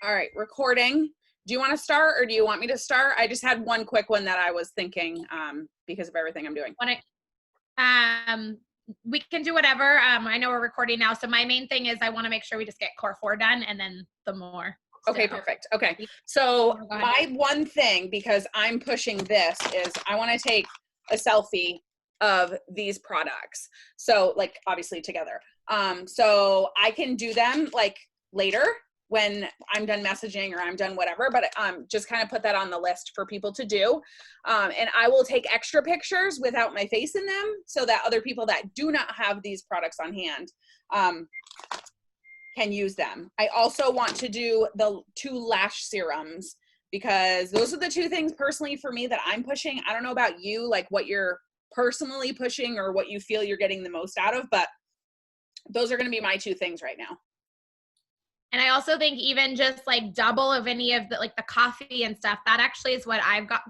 All right, recording. Do you want to start or do you want me to start? I just had one quick one that I was thinking because of everything I'm doing. We can do whatever. I know we're recording now, so my main thing is I want to make sure we just get core 4 done and then the more. Okay, perfect. Okay, so my one thing, because I'm pushing this, is I want to take a selfie of these products. So like obviously together. So I can do them like later when I'm done messaging or I'm done whatever, but just kind of put that on the list for people to do. And I will take extra pictures without my face in them so that other people that do not have these products on hand can use them. I also want to do the 2 lash serums because those are the 2 things personally for me that I'm pushing. I don't know about you, like what you're personally pushing or what you feel you're getting the most out of, but those are going to be my 2 things right now. And I also think even just like double of any of the like the coffee and stuff, that actually is what I got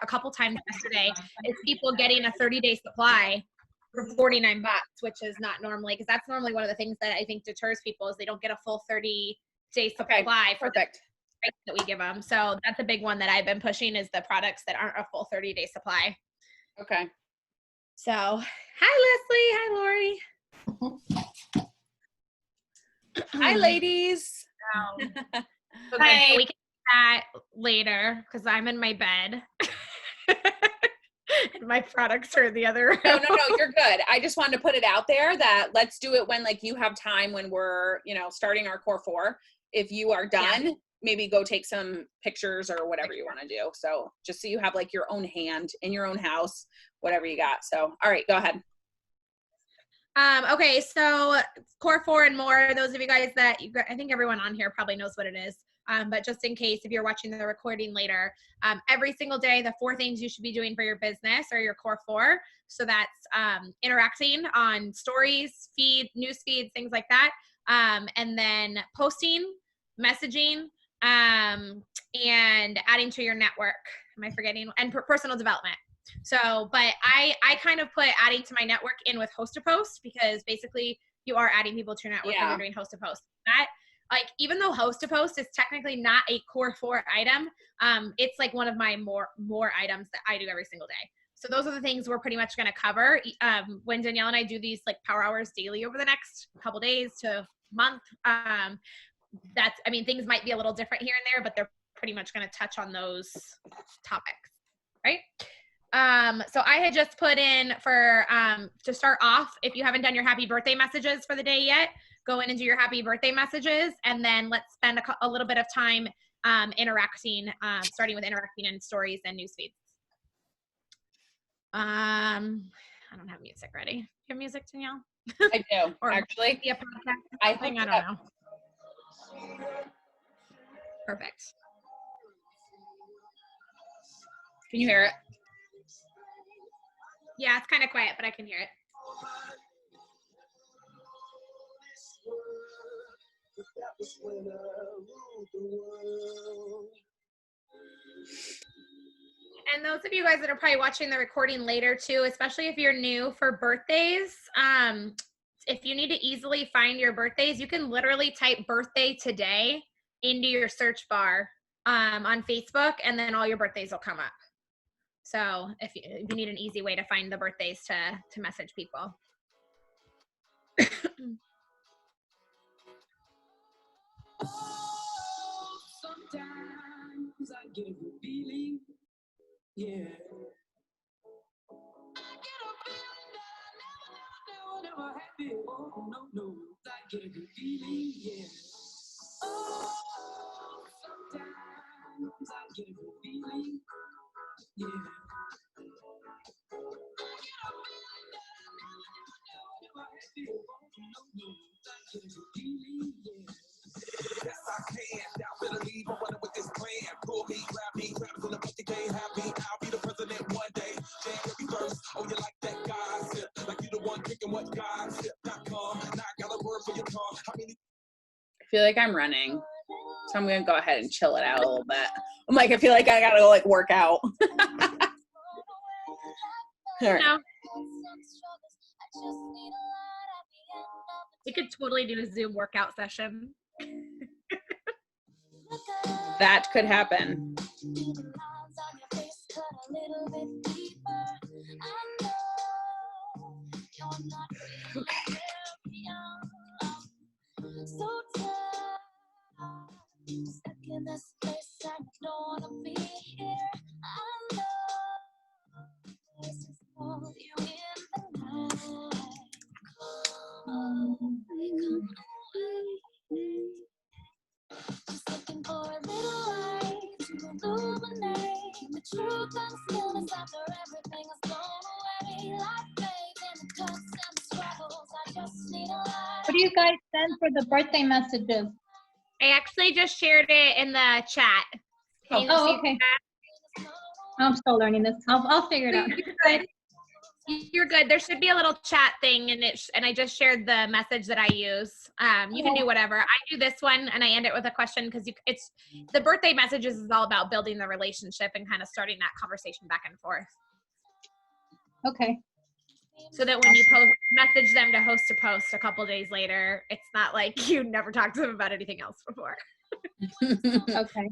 a couple times yesterday is people getting a 30-day supply for $49, which is not normally, because that's normally one of the things that I think deters people is they don't get a full 30-day supply for the price that we give them. So that's a big one that I've been pushing is the products that aren't a full 30-day supply. Okay. So, hi Leslie, hi Lori. Hi, ladies. Okay, we can do that later because I'm in my bed. And my products are the other room. No, you're good. I just wanted to put it out there that let's do it when like you have time when we're, starting our core 4. If you are done, maybe go take some pictures or whatever you want to do. So just so you have like your own hand in your own house, whatever you got. So, all right, go ahead. Okay, so core 4 and more, those of you guys that I think everyone on here probably knows what it is. But just in case, if you're watching the recording later, every single day, the 4 things you should be doing for your business are your core 4. So that's interacting on stories, news feeds, things like that. And then posting, messaging, and adding to your network. Am I forgetting? And personal development. So, but I kind of put adding to my network in with host to post because basically you are adding people to your network when you're doing host to post. That, like, even though host to post is technically not a core 4 item, it's like one of my more items that I do every single day. So those are the things we're pretty much going to cover when Danielle and I do these like power hours daily over the next couple days to month. Things might be a little different here and there, but they're pretty much going to touch on those topics, right? So I had just put in for, to start off, if you haven't done your happy birthday messages for the day yet, go in and do your happy birthday messages. And then let's spend a little bit of time, interacting, starting with interacting in stories and news feeds. I don't have music ready. You have music, Danielle? I do, or actually. A podcast I don't know. Perfect. Can you hear it? Yeah, it's kind of quiet, but I can hear it. And those of you guys that are probably watching the recording later too, especially if you're new for birthdays, if you need to easily find your birthdays, you can literally type birthday today into your search bar on Facebook, and then all your birthdays will come up. So if you need an easy way to find the birthdays to message people. Sometimes I get a feeling, yeah. I get a feeling that I never had before. No, I get a good feeling, yeah. Oh, sometimes I get a good feeling, yeah. Yes, I can. Y'all better leave. I'm running with this plan. Pull me, grab me, in the you can't have me. I'll be the president one day. January 1st. Oh, you like that gossip? Like you the one picking what gossip.com. Now I got a word for your tongue. I feel like I'm running, so I'm gonna go ahead and chill it out a little bit. I'm like, I feel like I gotta go like work out. All right. No. We could totally do a Zoom workout session. that could happen. Okay. Stuck in this place, I don't wanna be here. I know this is for you in the night. Come away. Just looking for a little light to illuminate the truth and stillness after everything has gone away. Like faith in the cuts and the struggles, I just need a light. What do you guys send for the birthday messages? I actually just shared it in the chat. Can you see Oh, okay. that? I'm still learning this. I'll figure it out. You're good. You're good. There should be a little chat thing, and I just shared the message that I use. You can do whatever. I do this one, and I end it with a question because it's the birthday messages is all about building the relationship and kind of starting that conversation back and forth. Okay. So that when you message them to host a post a couple days later, it's not like you never talked to them about anything else before. Okay.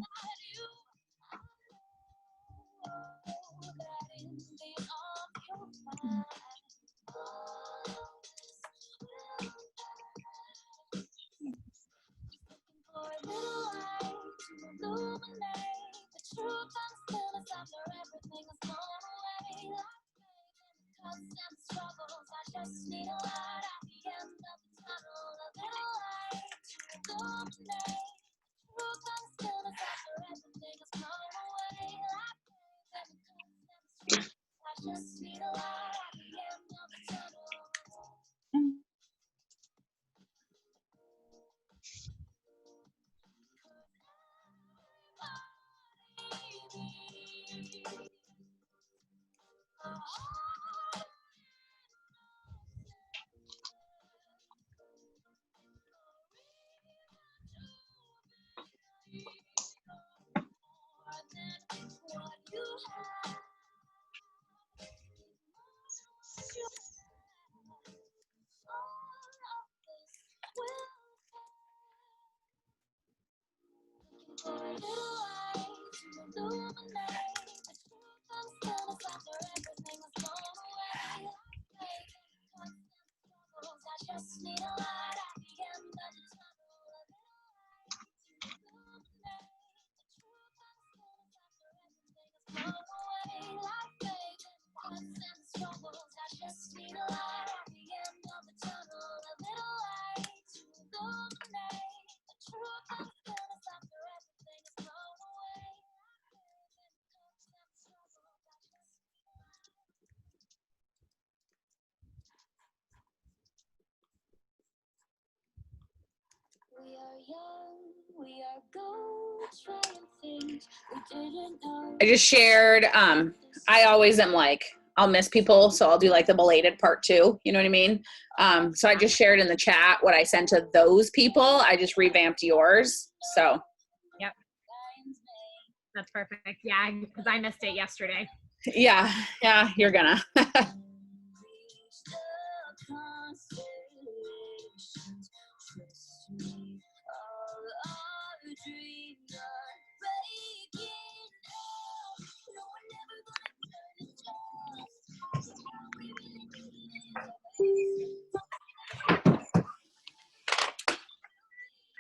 We are young, we are gold, trying things we didn't know. I just shared, I always am like, I'll miss people, so I'll do like the belated part too, you know what I mean? So I just shared in the chat what I sent to those people. I just revamped yours, so. Yep. That's perfect. Yeah, because I missed it yesterday. Yeah, you're gonna.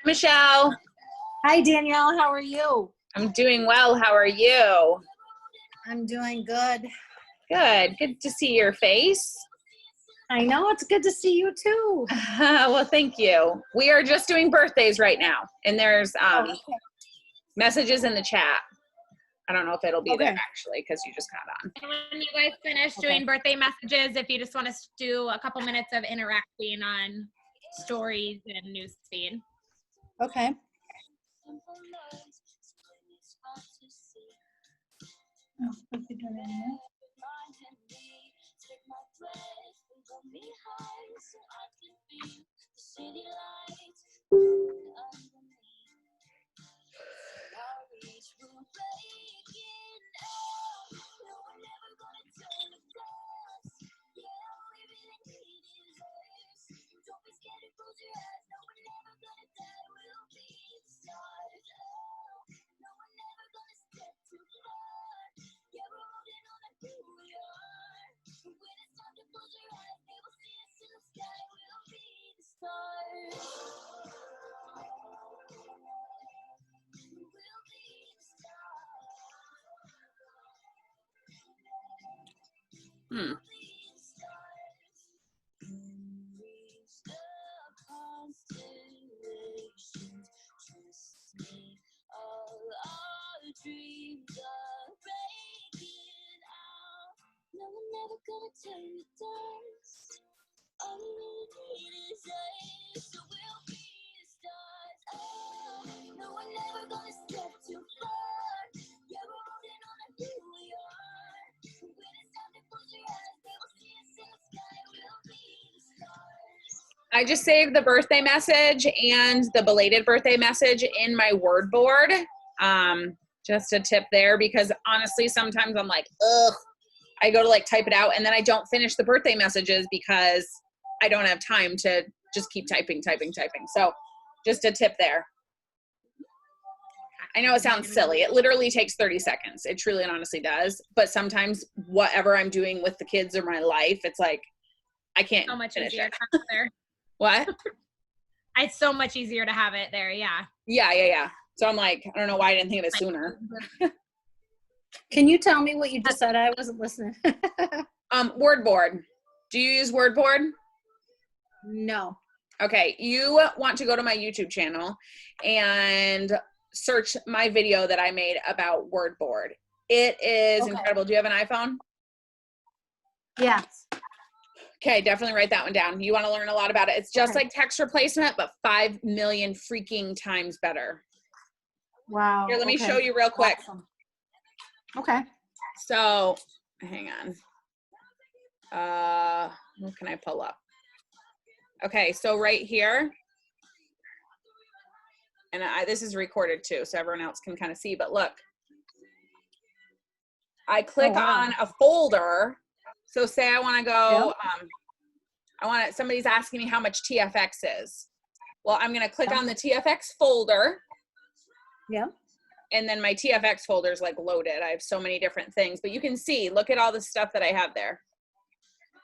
Michelle. Hi, Danielle. How are you? I'm doing well. How are you? I'm doing good. Good. Good to see your face. I know. It's good to see you, too. Well, thank you. We are just doing birthdays right now, and there's messages in the chat. I don't know if it'll be there actually because you just got on. And when you guys finish doing birthday messages, if you just want to do a couple minutes of interacting on stories and newsfeed. Okay. Hmm. I just saved the birthday message and the belated birthday message in my word board. Just a tip there, because honestly, sometimes I'm like, ugh, I go to like type it out and then I don't finish the birthday messages because I don't have time to just keep typing. So just a tip there. I know it sounds silly. It literally takes 30 seconds. It truly and honestly does. But sometimes whatever I'm doing with the kids or my life, it's like, I can't So much finish easier it. to have it there. What? It's so much easier to have it there. Yeah. Yeah. So I'm like, I don't know why I didn't think of it sooner. Can you tell me what you just said? I wasn't listening. Word board. Do you use word board? No. Okay, you want to go to my YouTube channel and search my video that I made about word board. It is Okay. incredible. Do you have an iPhone? Yes. Okay, definitely write that one down. You want to learn a lot about it. It's just Okay. like text replacement, but 5 million freaking times better. Wow. Here, let me okay. show you real quick. Awesome. Okay. So, hang on. What can I pull up? Okay, so right here, and this is recorded too, so everyone else can kind of see, but look. I click on a folder. So say I want to go, somebody's asking me how much TFX is. Well, I'm going to click on the TFX folder. Yeah. And then my TFX folder is like loaded. I have so many different things, but you can see, look at all the stuff that I have there.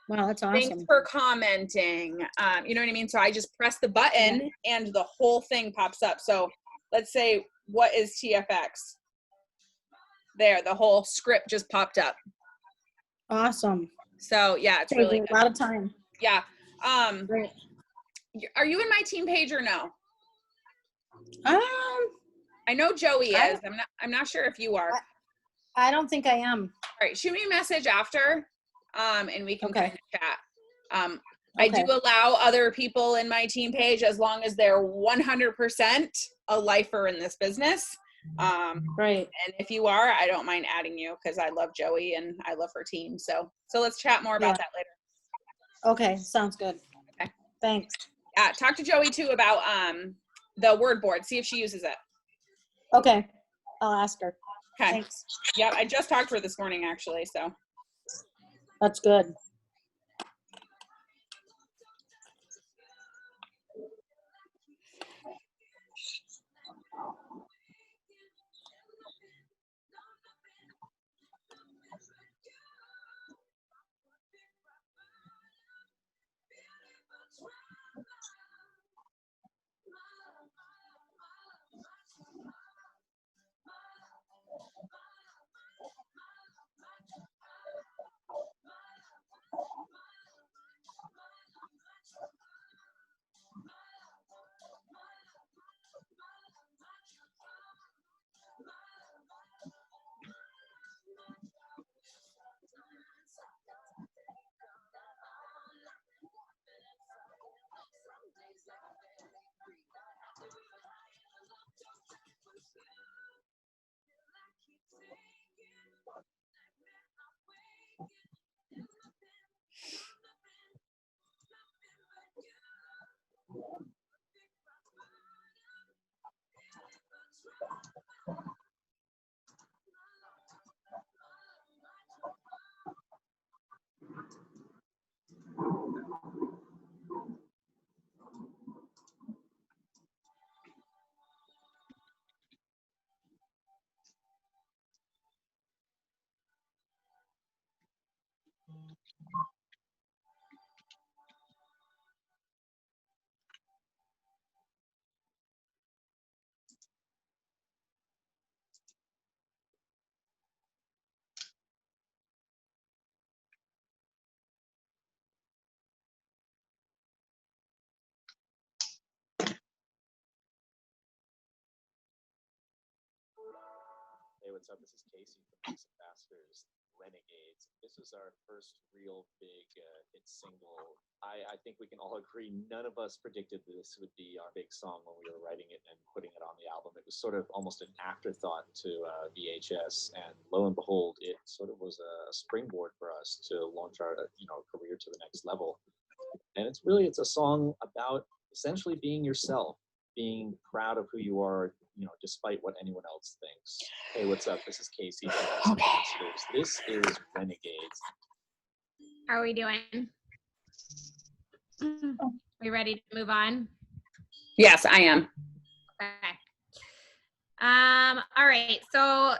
Wow, that's awesome. Thanks for commenting. You know what I mean? So I just press the button and the whole thing pops up. So let's say, what is TFX? There, the whole script just popped up. Awesome. So yeah, it's Saves really a good. lot of time. Yeah. Great. Are you in my team page or no? I know Joey is. I'm not sure if you are. I don't think I am. All right, shoot me a message after, and we can kind of chat. I do Okay. allow other people in my team page as long as they're 100% a lifer in this business. Great. And if you are, I don't mind adding you because I love Joey and I love her team. So let's chat more about that later. Okay, sounds good. Okay. Thanks. Yeah, talk to Joey too about the word board. See if she uses it. Okay, I'll ask her. Okay. Thanks. Yeah, I just talked to her this morning actually. So That's good. Hey, what's up? This is Casey from Mix Ambassadors Renegades. This is our first real big hit single. I think we can all agree none of us predicted this would be our big song when we were writing it and putting it on the album. It was sort of almost an afterthought to VHS, and lo and behold, it sort of was a springboard for us to launch our career to the next level. And it's a song about essentially being yourself, being proud of who you are, despite what anyone else thinks. Hey, what's up? This is Casey from Mix Ambassadors. This is Renegades. How are we doing? We ready to move on? Yes, I am. Okay. All right. So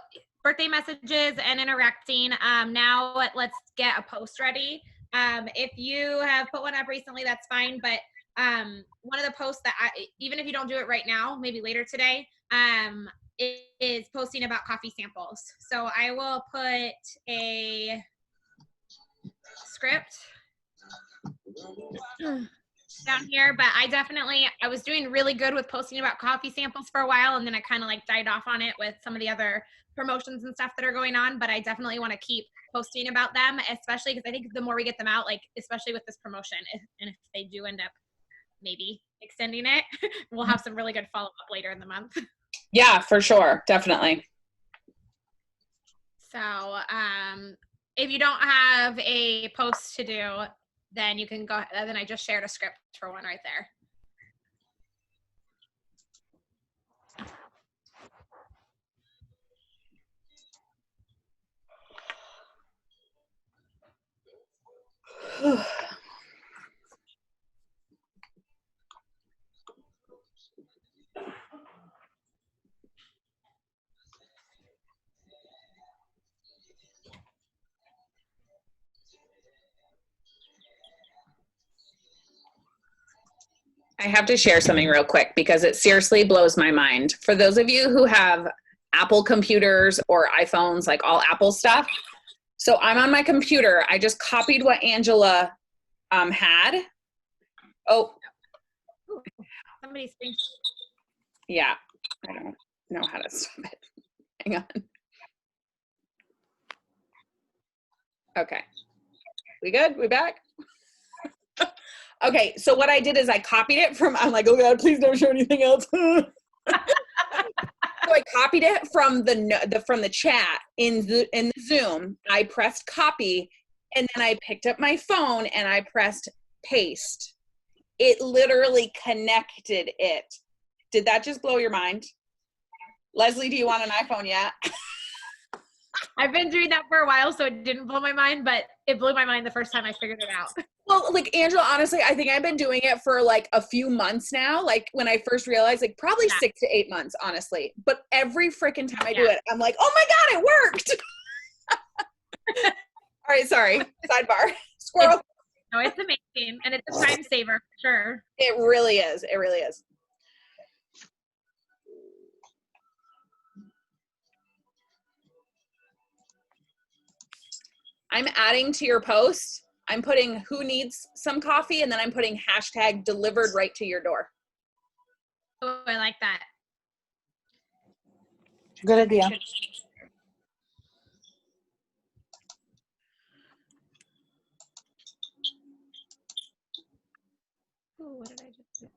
birthday messages and interacting. Now let's get a post ready. If you have put one up recently, that's fine. But one of the posts that even if you don't do it right now, maybe later today, it is posting about coffee samples. So I will put a script down here, but I was doing really good with posting about coffee samples for a while, and then I kind of like died off on it with some of the other promotions and stuff that are going on, but I definitely want to keep posting about them, especially because I think the more we get them out, like especially with this promotion, if they do end up maybe extending it, we'll have some really good follow-up later in the month. Yeah, for sure. Definitely. So if you don't have a post to do, then you can go, then I just shared a script for one right there. I have to share something real quick because it seriously blows my mind. For those of you who have Apple computers or iPhones, like all Apple stuff. So I'm on my computer. I just copied what Angela had. Oh. Somebody's saying. Yeah, I don't know how to stop it. Hang on. Okay. We good? We back? Okay, so what I did is I copied it from, I'm like, oh God, please don't show anything else. So I copied it from the chat in the Zoom. I pressed copy, and then I picked up my phone and I pressed paste. It literally connected it. Did that just blow your mind? Leslie, do you want an iPhone yet? I've been doing that for a while, so it didn't blow my mind, but it blew my mind the first time I figured it out. Well, like Angela, honestly, I think I've been doing it for like a few months now. Like when I first realized, like probably 6 to 8 months, honestly. But every freaking time I do it, I'm like, oh my God, it worked. All right, sorry. Sidebar. Squirrel. No, it's amazing, and it's a time saver for sure. It really is. It really is. I'm adding to your post. I'm putting who needs some coffee, and then I'm putting hashtag delivered right to your door. Oh, I like that. Good idea. Oh, what did I just do?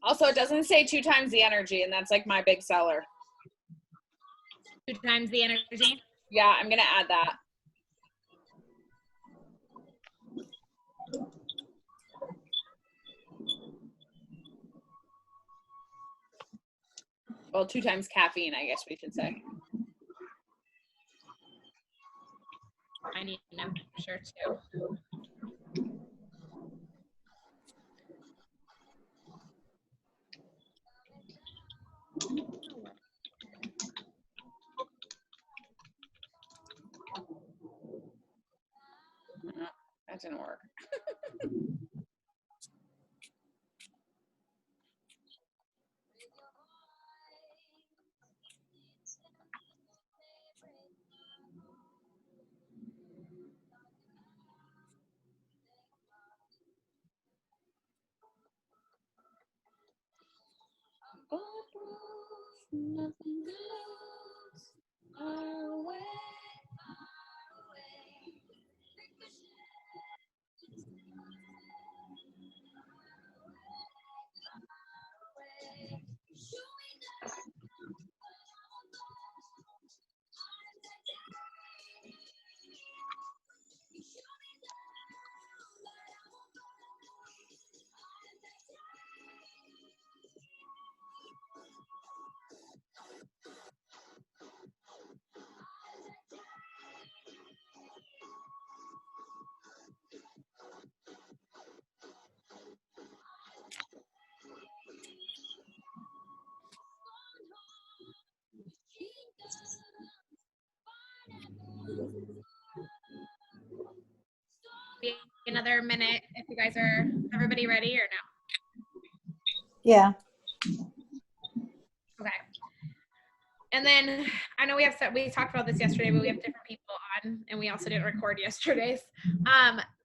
Also, it doesn't say 2 times the energy, and that's like my big seller. 2 times the energy. Yeah, I'm gonna add that. Well, 2 times caffeine, I guess we should say. I need to know for sure too. That didn't work. Another minute if you guys are, everybody ready or no? Yeah. Okay. And then I know we talked about this yesterday, but we have different people on, and we also didn't record yesterday's.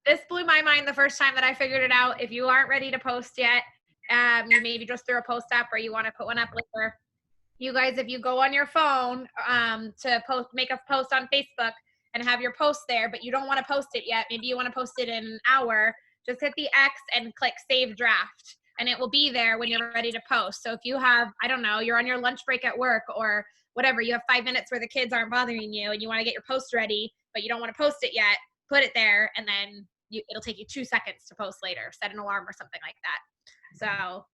This blew my mind the first time that I figured it out. If you aren't ready to post yet, you maybe just threw a post up or you want to put one up later. You guys, if you go on your phone to make a post on Facebook and have your post there, but you don't want to post it yet, maybe you want to post it in an hour, just hit the X and click Save Draft, and it will be there when you're ready to post. So if you have, I don't know, you're on your lunch break at work or whatever, you have 5 minutes where the kids aren't bothering you and you want to get your post ready, but you don't want to post it yet, put it there, and then it'll take you 2 seconds to post later. Set an alarm or something like that. So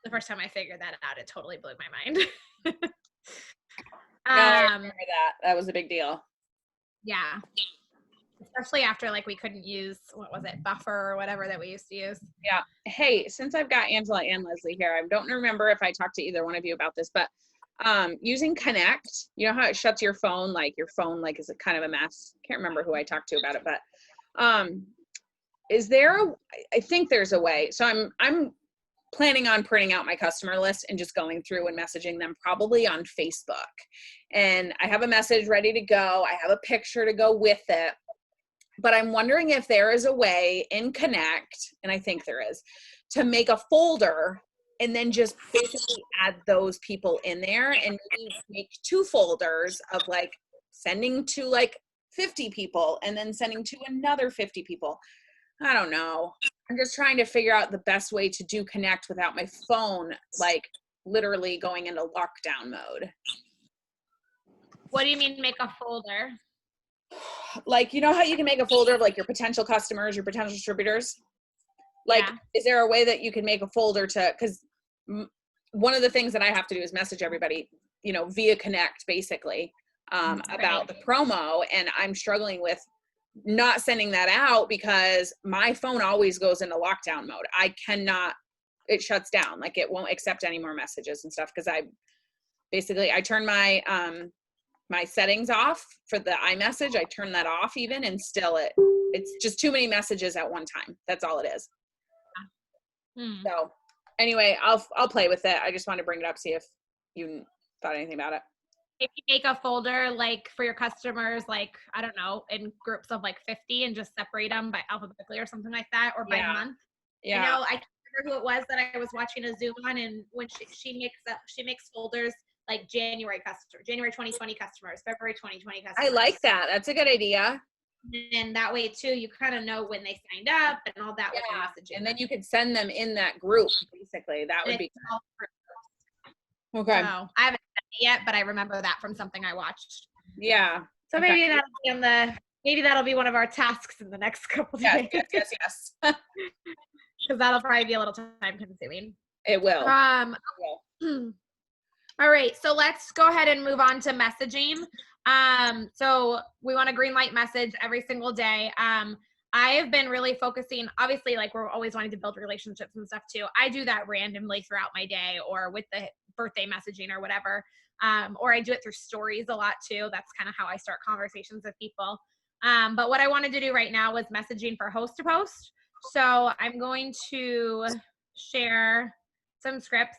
the first time I figured that out, it totally blew my mind. No, I remember that. That was a big deal. Yeah. Especially after like we couldn't use, what was it, Buffer or whatever that we used to use. Yeah. Hey, since I've got Angela and Leslie here, I don't remember if I talked to either one of you about this, but using Connect, you know how it shuts your phone like is a kind of a mess. Can't remember who I talked to about it, but is there I think there's a way. So I'm planning on printing out my customer list and just going through and messaging them probably on Facebook. And I have a message ready to go. I have a picture to go with it. But I'm wondering if there is a way in Connect, and I think there is, to make a folder and then just basically add those people in there and maybe make 2 folders of like sending to like 50 people and then sending to another 50 people. I don't know. I'm just trying to figure out the best way to do Connect without my phone like literally going into lockdown mode. What do you mean make a folder? Like, you know how you can make a folder of like your potential customers, your potential distributors? Like, Yeah. Is there a way that you can make a folder to, because one of the things that I have to do is message everybody, you know, via Connect basically about the promo. And I'm struggling with not sending that out because my phone always goes into lockdown mode. I cannot, it shuts down. Like it won't accept any more messages and stuff. Cause I turn my, my settings off for the iMessage. I turn that off even, and still it's just too many messages at one time. That's all it is. So anyway, I'll play with it. I just want to bring it up, see if you thought anything about it. If you make a folder like for your customers, like, I don't know, in groups of like 50 and just separate them by alphabetically or something like that, or by month. Yeah. I know, I can't remember who it was that I was watching a Zoom on, and when she makes folders like January 2020 customers, February 2020 customers. I like that. That's a good idea. And that way too, you kind of know when they signed up and all that with the messaging. And then you could send them in that group, basically. That would be okay. So I haven't done it yet, but I remember that from something I watched. Yeah. So Okay. maybe that'll be one of our tasks in the next couple Yes, days. yes. Because that'll probably be a little time consuming. It will. All right, so let's go ahead and move on to messaging. So we want a green light message every single day. I have been really focusing, obviously, like we're always wanting to build relationships and stuff too. I do that randomly throughout my day or with the birthday messaging or whatever. Or I do it through stories a lot too. That's kind of how I start conversations with people. But what I wanted to do right now was messaging for host to post. So I'm going to share some scripts.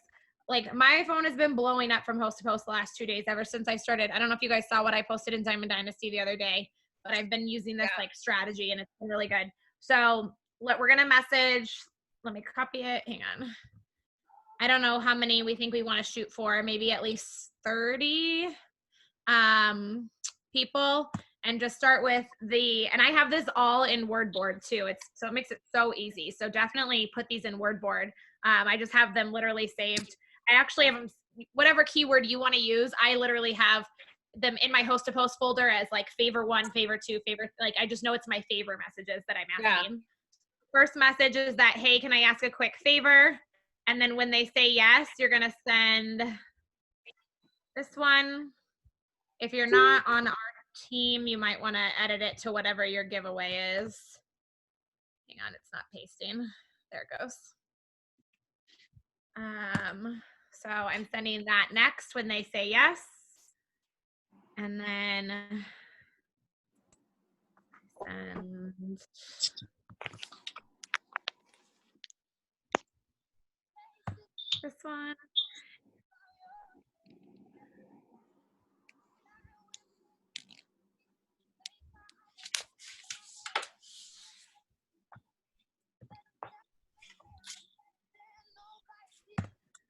Like my phone has been blowing up from host to post the last 2 days ever since I started. I don't know if you guys saw what I posted in Diamond Dynasty the other day, but I've been using this like strategy and it's been really good. So we're going to message, let me copy it. Hang on. I don't know how many we think we want to shoot for, maybe at least 30 people, and just start with and I have this all in WordBoard too. So it makes it so easy. So definitely put these in WordBoard. I just have them literally saved. I actually have them, whatever keyword you want to use, I literally have them in my host to post folder as like favor 1, favor 2, favor, like I just know it's my favorite messages that I'm asking. Yeah. First message is that, hey, can I ask a quick favor? And then when they say yes, you're going to send this one. If you're not on our team, you might want to edit it to whatever your giveaway is. Hang on, it's not pasting. There it goes. So I'm sending that next when they say yes. And then send this one.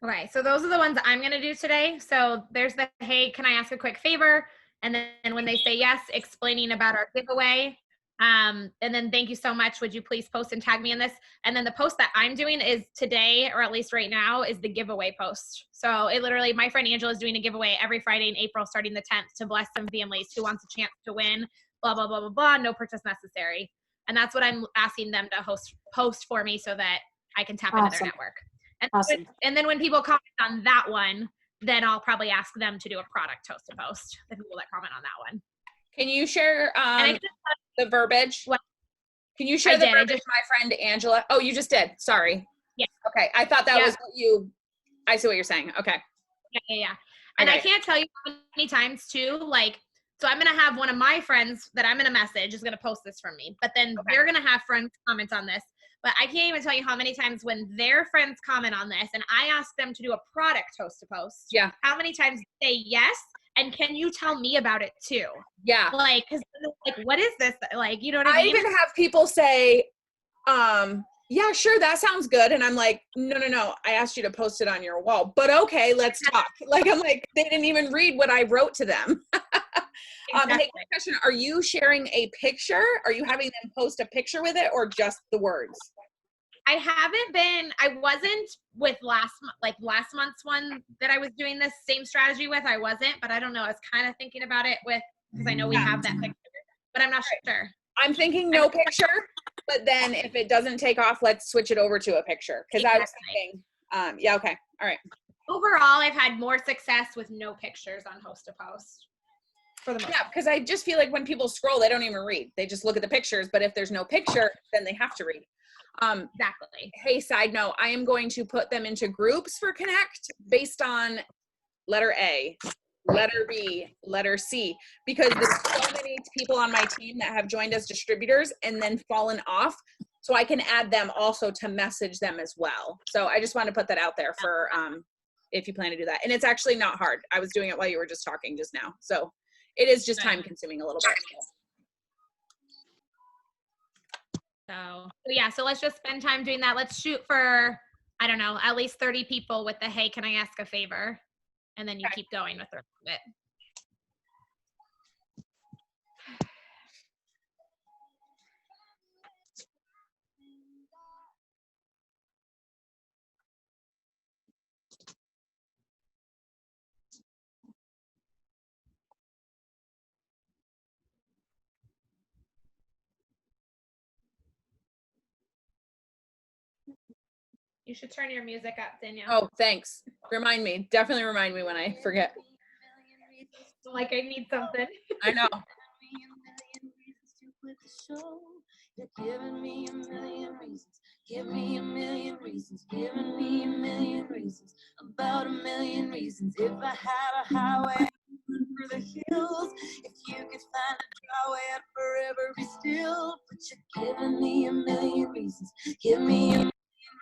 Okay, so those are the ones I'm going to do today. So there's the, hey, can I ask a quick favor? And then when they say yes, explaining about our giveaway. And then thank you so much. Would you please post and tag me in this? And then the post that I'm doing is today, or at least right now, is the giveaway post. So it literally, my friend Angela is doing a giveaway every Friday in April, starting the 10th, to bless some families who wants a chance to win, blah, blah, blah, blah, blah, no purchase necessary. And that's what I'm asking them to post for me so that I can tap into their network. And then when people comment on that one, then I'll probably ask them to do a product host to post, the people that comment on that one. Can you share the verbiage? What? Can you share the verbiage with my friend Angela? Oh, you just did. Sorry. Yeah. Okay. I thought that was what I see what you're saying. Okay. Yeah. And I can't tell you how many times too, like, so I'm going to have one of my friends that I'm going to message is going to post this from me, but then they're going to have friends comment on this. But I can't even tell you how many times when their friends comment on this and I ask them to do a product host to post. Yeah. How many times they say yes? And can you tell me about it too? Yeah. Like, cause like, what is this? Like, you know what I mean? I even have people say, yeah, sure. That sounds good. And I'm like, no. I asked you to post it on your wall, but okay, let's talk. Like, I'm like, they didn't even read what I wrote to them. Exactly. Hey, quick question. Are you sharing a picture? Are you having them post a picture with it or just the words? I wasn't with last month's one that I was doing this same strategy with. I wasn't, but I don't know. I was kind of thinking about it because I know we have that picture, but I'm not sure. I'm thinking no picture, but then if it doesn't take off, let's switch it over to a picture. Cause I was thinking, yeah, okay. All right. Overall, I've had more success with no pictures on host to post. Yeah, because I just feel like when people scroll, they don't even read. They just look at the pictures. But if there's no picture, then they have to read. Exactly. Hey, side note, I am going to put them into groups for Connect based on letter A, letter B, letter C, because there's so many people on my team that have joined as distributors and then fallen off. So I can add them also to message them as well. So I just want to put that out there for if you plan to do that. And it's actually not hard. I was doing it while you were just talking just now. So it is just time consuming a little bit. So yeah, so let's just spend time doing that. Let's shoot for, I don't know, at least 30 people with the, hey, can I ask a favor? And then you keep going with the rest of it. You should turn your music up, Danielle. Oh, thanks. Remind me. Definitely remind me when I forget. Like I need something. I know. You're giving me a million reasons. Give me a million reasons. Giving me a million reasons. About a million reasons. If I had a highway, I'd run for the hills. If you could find a dry way, I'd forever be still. But you're giving me a million reasons. Give me a million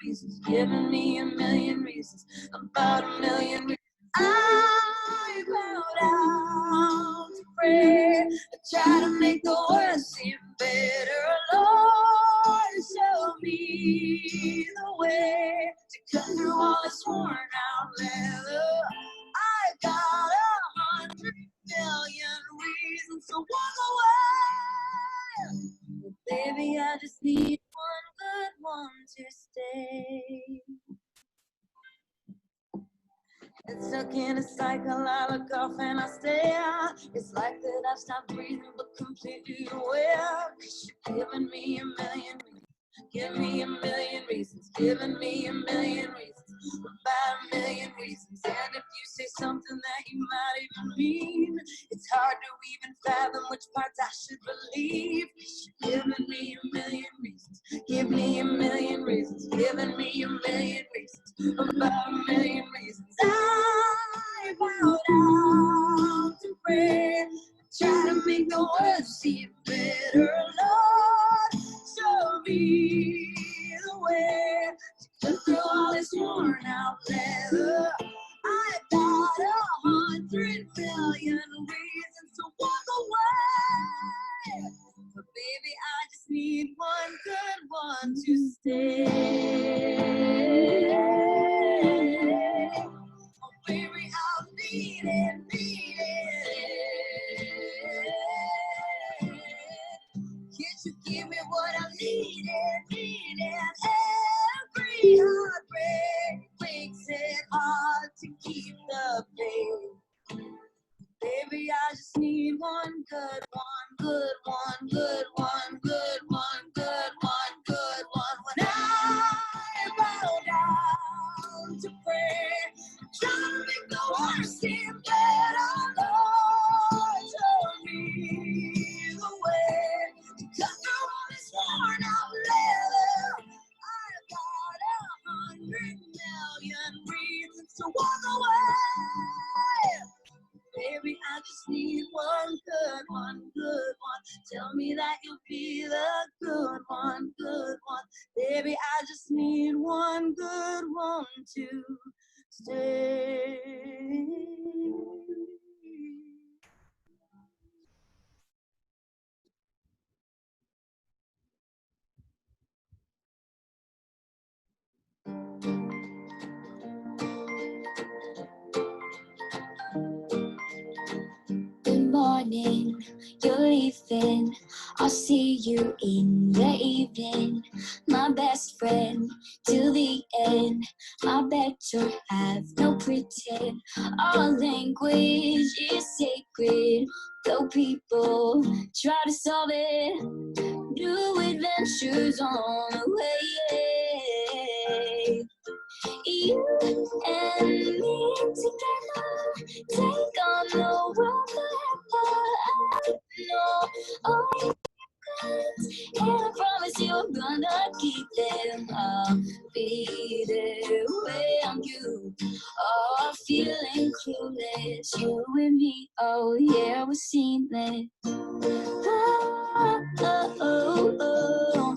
reasons. Giving me a million reasons. About a million reasons. I bow down to pray. I try to make the world seem better. Lord, show me the way to cut through all this worn out leather. I got 100 million reasons to walk away. But baby, I just need one good one to stay. It's stuck in a cycle, I look off and I stay out. It's like that I've stopped breathing but completely aware. 'Cause you're giving me a million reasons. Give me a million reasons. Giving me a million reasons. About a million reasons. And if you say something that you might even mean, it's hard to even fathom which parts I should believe. 'Cause you're giving me a million reasons. Give me a million reasons. Giving me a million reasons. About a million reasons. I bow down to pray. Try to make the world seem better. Lord, show me the way to cut through all this worn out leather. I got 100 million reasons to walk away. But baby, I just need one good one to stay. Oh baby, I'll need it, need it. Can't you give me what I needed, needed? Every heartbreak makes it hard to keep the faith. Baby, I just need one good one, good one, good one, good one, good one, good one. When I bow down to pray, try to make the worst seem better. Lord, show me the way to cut through all this worn out leather. I've got 100 million reasons to walk away. Baby, I just need one good one, good one. Tell me that you'll be the good one, good one. Baby, I just need one good one to stay. Good morning, you're leaving. I'll see you in the evening. My best friend till the end. I better have no pretend. Our language is sacred, though people try to solve it. New adventures on the way. You and me together, take on the world forever. I know all your secrets, and I promise you I'm gonna keep them. I'll be there when you are feeling clueless. You and me, oh yeah, we're seamless. Oh, oh, oh, oh.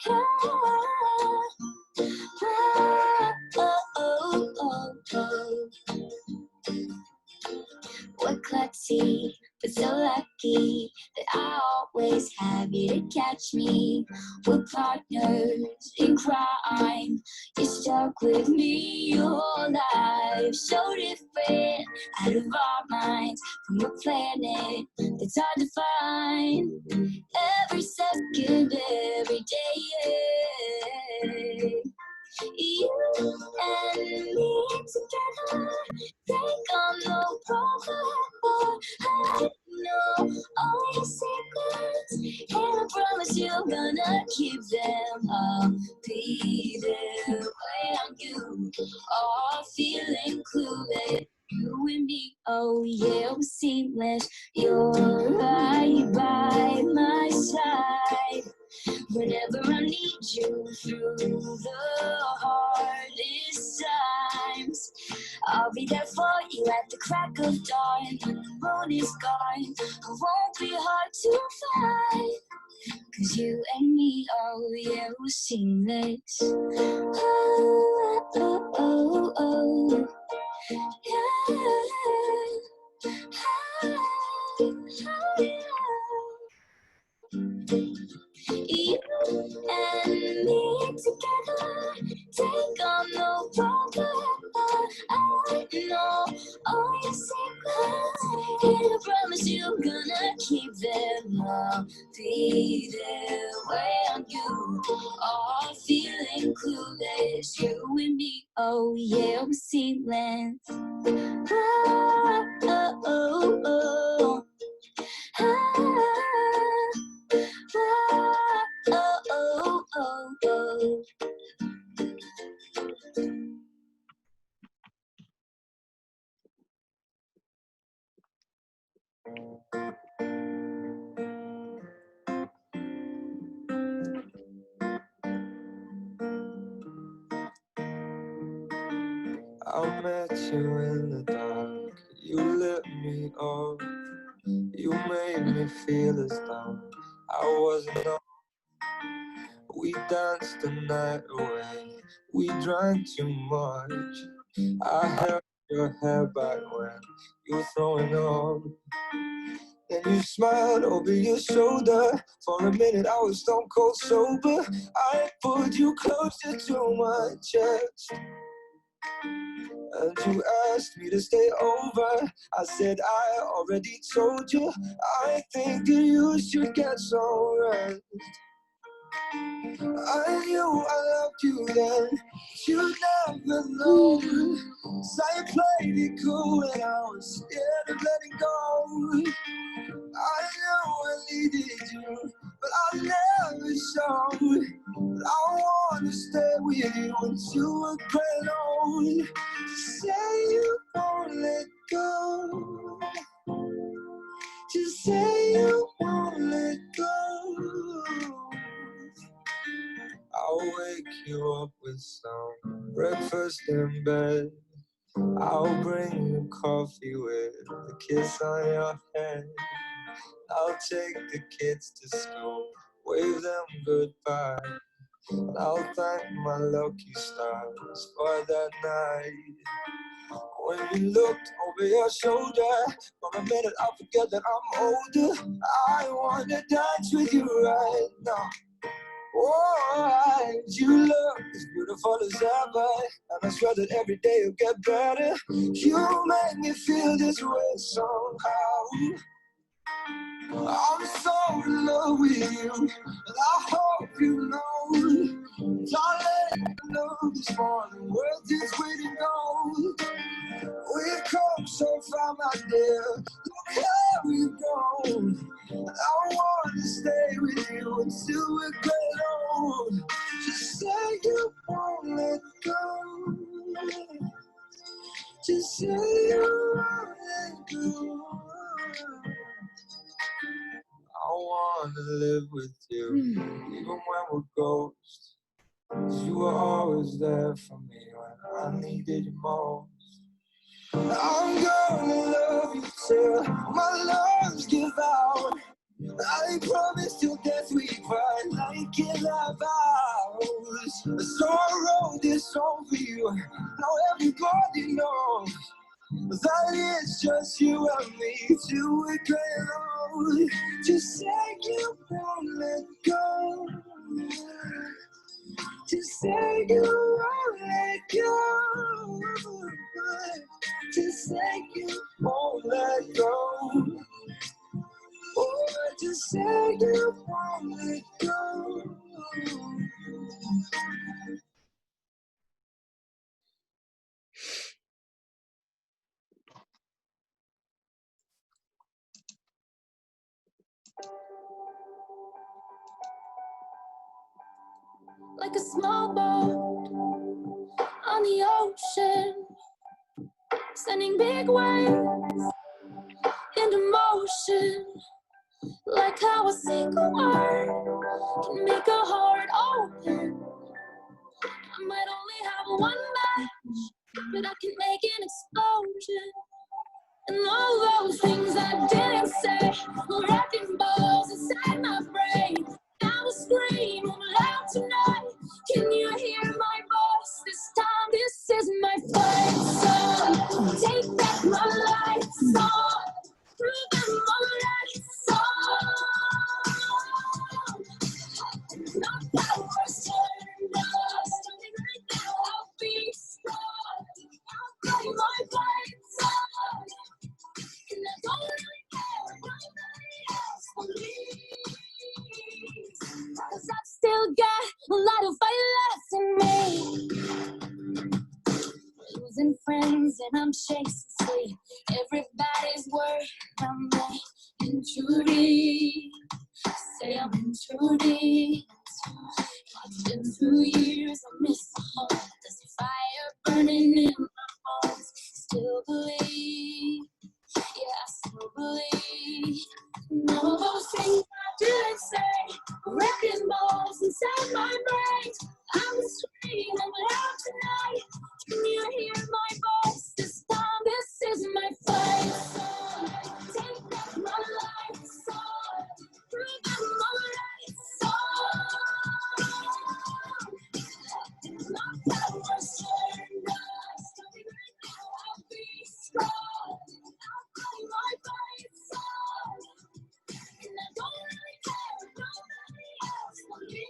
Yeah. Oh, oh, oh, oh. We're klutzy, but so lucky that I always have you to catch me. We're partners in crime. You're stuck with me your whole life. So different, out of our minds, from a planet that's hard to find. Every second, every day. You and me together, take on the world forever. I know all your secrets, and I promise you I'm gonna keep them. I'll be there yeah, we're seamless. You're right by my side whenever I need you through the hardest times. I'll be there for you at the crack of dawn. When the moon is gone, I won't be hard to find. 'Cause you and me, oh yeah, we're seamless. Oh, oh, oh, oh. Yeah. Oh, yeah. You and me together, take on no problem. I know all your secrets, and I promise you gonna keep them. I'll be there when you are feeling clueless. You and me, oh yeah, we're seamless. Oh, oh, oh, oh. Oh, oh, oh, oh. I met you in the dark, you lit me up, you made me feel as though I wasn't up. We danced the night away, we drank too much. I held your hair back when you were throwing up. And you smiled over your shoulder. For a minute I was stone cold sober. I pulled you closer to my chest, and you asked me to stay over. I said I already told you, I think that you should get some rest. I knew I loved you then, but you never know. So I played it cool and I was scared of letting go. I know I needed you, but I never showed. But I wanna stay with you until we're grown old. Just say you won't let go. Just say you won't let go. I'll wake you up with some breakfast in bed. I'll bring you coffee with a kiss on your head. I'll take the kids to school, wave them goodbye. And I'll thank my lucky stars for that night. When you looked over your shoulder, for a minute I forget that I'm older. I wanna dance with you right now. Oh, you look as beautiful as ever, and I swear that every day you'll get better. You make me feel this way somehow. I'm so in love with you, and I hope you know. Darling, love this morning, world is waiting on. We've come so far, my dear, look how we've grown. I wanna stay with you until we're great old. Just say you won't let go. Just say you won't let go. I wanna live with you, even when we're ghosts. 'Cause you were always there for me when I needed you most. I'm gonna love you till my lungs give out. I promise till death we part like in our vows. So I wrote this song for you, now everybody knows that it's just you and me till we're getting old. Just say you won't let go. Just say you won't let go. Just say you won't let go. Oh, just say you won't let go. Like a small boat on the ocean, sending big waves emotion, like how a single word can make a heart open. I might only have one match, but I can make an explosion. And all those things I didn't say were wrecking balls inside my brain. I will scream loud tonight. Can you hear my voice this time? This is my fight song. Take back my life song. Through the moonlight song. My power's turned on. Starting right now, I'll be strong. I'll play my fight song. And I don't really care what nobody else believes. 'Cause I've still got a lot of fight left in me. Losing friends and I'm chasing sleep. Everybody's worried I'm in too deep. Say I'm in too deep. It's been 2 years, I miss my home. There's a fire burning in my bones. Still believe. Yeah, I still believe. And all those things I didn't say, wrecking balls inside my brain. I'm screaming loud tonight. Can you hear my voice this time? This is my fight song. Take back my life song. Through the moonlight song. My power's turned on. Starting right now, I'll be strong. I'll play my fight song. And I don't really care what nobody else believes.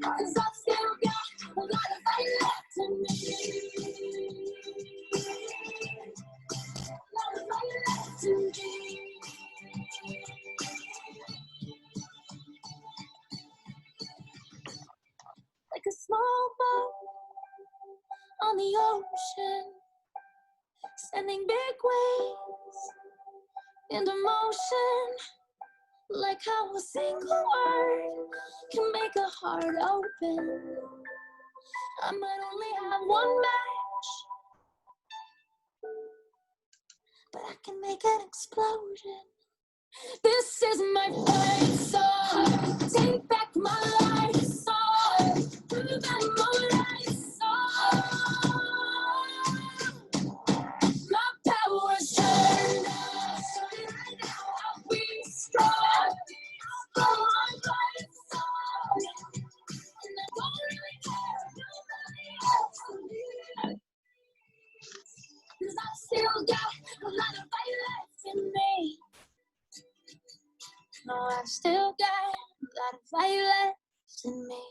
'Cause I've still got a lot of fight left in me. A lot of fight left in me. Like a small boat on the ocean, sending big waves into motion, like how a single word can make a heart open. I might only have one match, but I can make an explosion. This is my fight song. Take back my life song. Through the moonlight song. My power's turned on. Starting right now, I'll be strong. I'll my fight song. And I don't really care what nobody else believes. 'Cause I've still got a lot of fight left in me. No, I've still got a lot of fight left in me.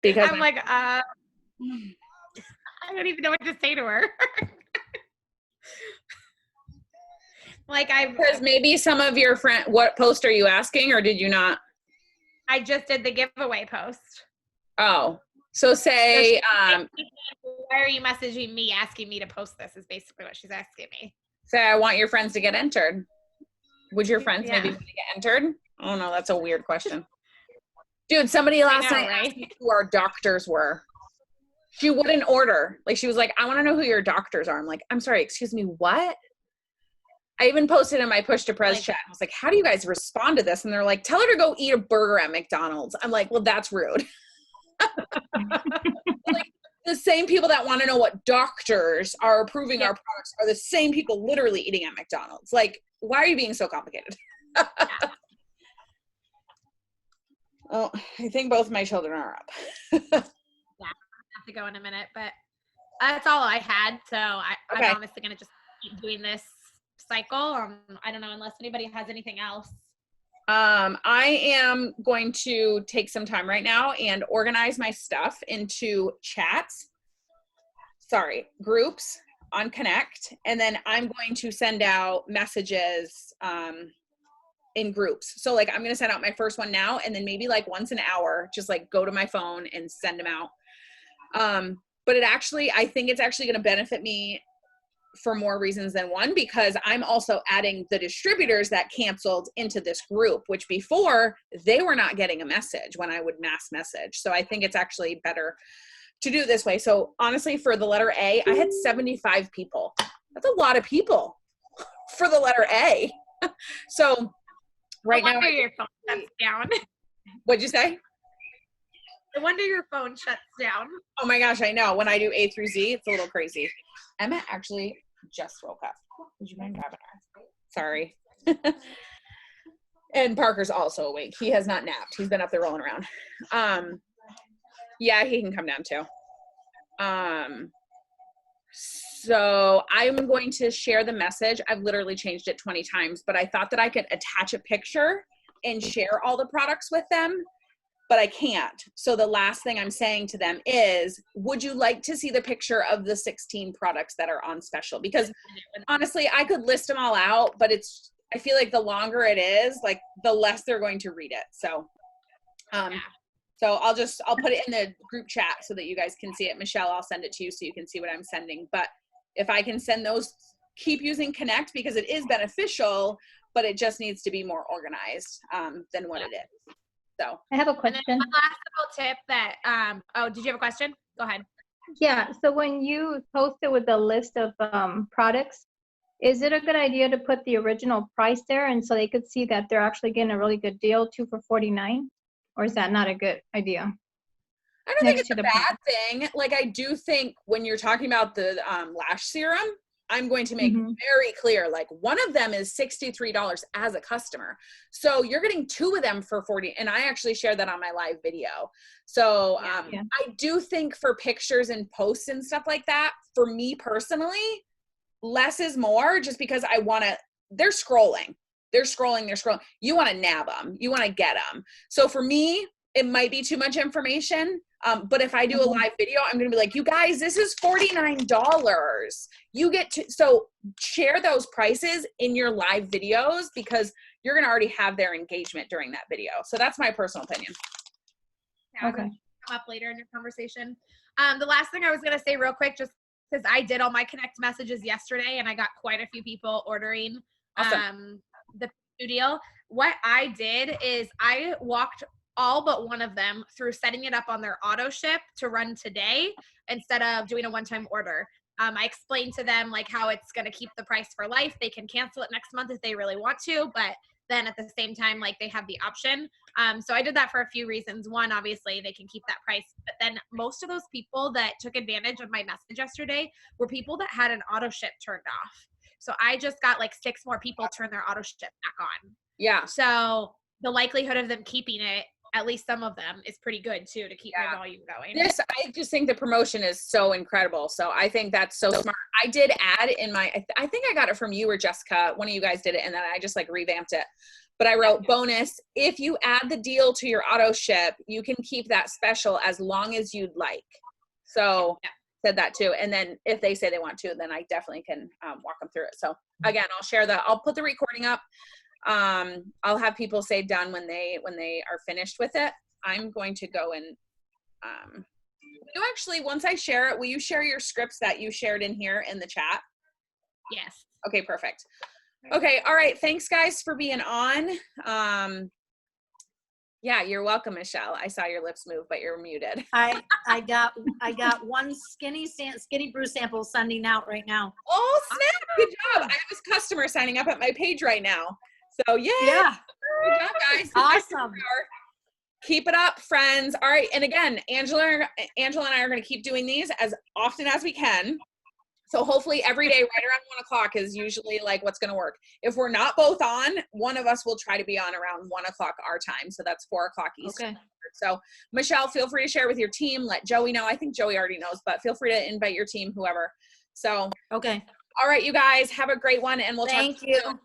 because I'm like, I don't even know what to say to her. Like because maybe some of your friend, what post are you asking, or did you not? I just did the giveaway post. Oh, so say, Why are you messaging me asking me to post this is basically what she's asking me. say I want your friends to get entered. Would your friends Yeah. maybe want to get entered? Oh no, that's a weird question. Dude, somebody last night asked me who our doctors were. She wouldn't order. Like, she was like, I want to know who your doctors are. I'm like, I'm sorry, excuse me, what? I even posted in my Push to Press chat. I was like, how do you guys respond to this? And they're like, tell her to go eat a burger at McDonald's. I'm like, well, that's rude. Like, the same people that want to know what doctors are approving our products are the same people literally eating at McDonald's. Like, why are you being so complicated? Oh, I think both my children are up. Yeah, I have to go in a minute, but that's all I had. So Okay. I'm honestly going to just keep doing this cycle. I don't know, unless anybody has anything else. I am going to take some time right now and organize my stuff into groups on Connect. And then I'm going to send out messages, in groups. So like, I'm going to send out my first one now, and then maybe like once an hour, just like go to my phone and send them out. But I think it's actually going to benefit me for more reasons than one, because I'm also adding the distributors that canceled into this group, which before they were not getting a message when I would mass message. So I think it's actually better to do it this way. So honestly, for the letter A, I had 75 people. That's a lot of people for the letter A. So right now, your phone shuts down. What'd you say? No wonder your phone shuts down. Oh my gosh, I know. When I do A through Z, it's a little crazy. Emma actually just woke up. Would you mind grabbing her? Sorry. And Parker's also awake. He has not napped. He's been up there rolling around. Yeah, he can come down too. So I'm going to share the message. I've literally changed it 20 times, but I thought that I could attach a picture and share all the products with them, but I can't. So the last thing I'm saying to them is, would you like to see the picture of the 16 products that are on special? Because honestly, I could list them all out, but I feel like the longer it is, like the less they're going to read it. So, so I'll put it in the group chat so that you guys can see it. Michelle, I'll send it to you so you can see what I'm sending. But if I can send those, keep using Connect, because it is beneficial, but it just needs to be more organized than what it is. So I have a And question. then one last little tip that, did you have a question? Go ahead. Yeah, so when you post it with the list of products, is it a good idea to put the original price there and so they could see that they're actually getting a really good deal, 2 for $49? Or is that not a good idea? I don't think Next it's to a the bad thing. Like, I do think when you're talking about the lash serum, I'm going to make very clear, like, one of them is $63 as a customer. So you're getting 2 of them for $40. And I actually shared that on my live video. So I do think for pictures and posts and stuff like that, for me personally, less is more, just because I want to, they're scrolling. You want to nab them. You want to get them. So for me, it might be too much information. But if I do a live video, I'm going to be like, you guys, this is $49. You get to, so share those prices in your live videos, because you're going to already have their engagement during that video. So that's my personal opinion. Yeah, okay. Come up later in your conversation. The last thing I was going to say real quick, just because I did all my Connect messages yesterday and I got quite a few people ordering the studio. What I did is I walked all but one of them through setting it up on their auto ship to run today instead of doing a one-time order. I explained to them like how it's going to keep the price for life. They can cancel it next month if they really want to, but then at the same time, like they have the option. So I did that for a few reasons. One, obviously they can keep that price, but then most of those people that took advantage of my message yesterday were people that had an auto ship turned off. So I just got like 6 more people turn their auto ship back on. Yeah. So the likelihood of them keeping it, at least some of them, is pretty good too, to keep my volume going. I just think the promotion is so incredible. So I think that's so smart. I did add in my, I think I got it from you or Jessica. One of you guys did it, and then I just like revamped it. but I wrote bonus. If you add the deal to your auto ship, you can keep that special as long as you'd like. So said that too. And then if they say they want to, then I definitely can walk them through it. So again, I'll put the recording up. I'll have people say done when they are finished with it. I'm going to go and you actually, once I share it, will you share your scripts that you shared in here in the chat? Yes. Okay, perfect. Okay, all right. Thanks guys for being on. Yeah, you're welcome, Michelle. I saw your lips move, but you're muted. I got one skinny brew sample sending out right now. Oh snap! Good job. I have this customer signing up at my page right now. So yeah. Good job, guys. Awesome. Keep it up, friends. All right, and again, Angela and I are going to keep doing these as often as we can. So hopefully every day, right around 1 o'clock is usually like what's going to work. If we're not both on, one of us will try to be on around 1 o'clock our time. So that's 4 o'clock Eastern. Okay. So Michelle, feel free to share with your team. Let Joey know. I think Joey already knows, but feel free to invite your team, whoever. So Okay. all right, you guys have a great one, and we'll talk to you soon.